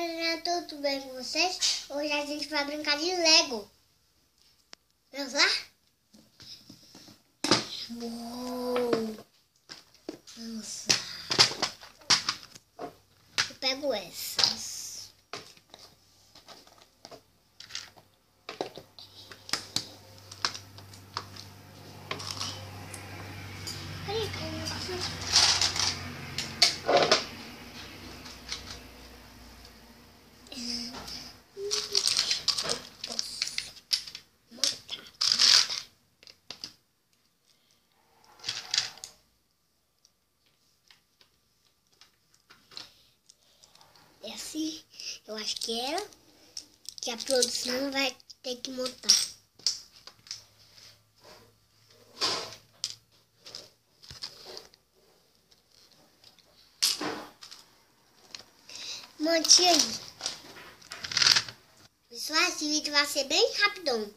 galera, tudo bem com vocês? Hoje a gente vai brincar de Lego. Vamos lá? Uou! Vamos lá. Eu pego essas. É assim, eu acho que é que a produção vai ter que montar. Monte aí. Pessoal, esse vídeo vai ser bem rapidão.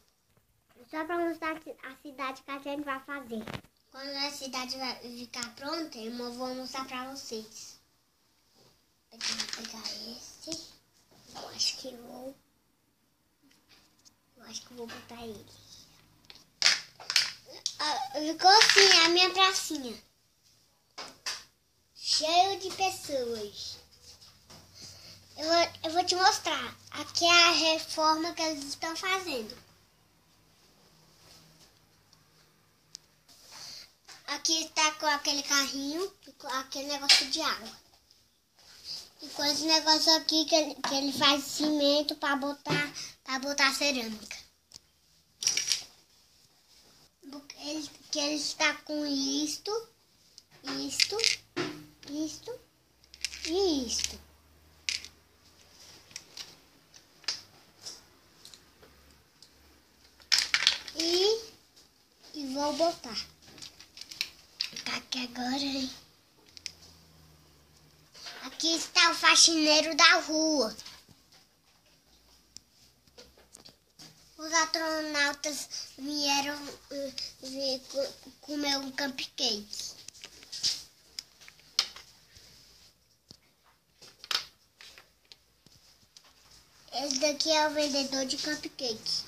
Só para mostrar a cidade que a gente vai fazer. Quando a cidade vai ficar pronta, eu vou mostrar para vocês. Eu vou pegar esse. Eu acho que eu vou botar ele. Ficou assim a minha pracinha. Cheio de pessoas. Eu vou te mostrar. Aqui é a reforma que eles estão fazendo. Aqui está com aquele carrinho e com aquele negócio de água. E com esse negócio aqui que ele faz cimento para botar cerâmica. Que ele está com isto e isto. E vou botar. Tá aqui agora, hein? Aqui está o faxineiro da rua. Os astronautas vieram comer um cupcake. Esse daqui é o vendedor de cupcake.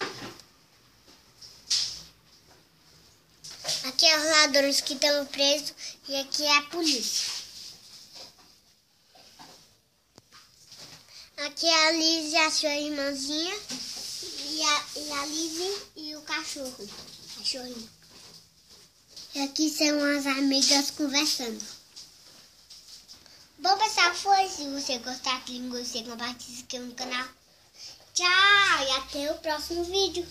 Aqui é os ladrões que estão presos e aqui é a polícia. Aqui é a Liz e a sua irmãzinha e a Liz e o cachorrinho. E aqui são as amigas conversando. Bom, pessoal, foi. Se você gostar, clique em gostei, compartilhe aqui no canal. Tchau e até o próximo vídeo.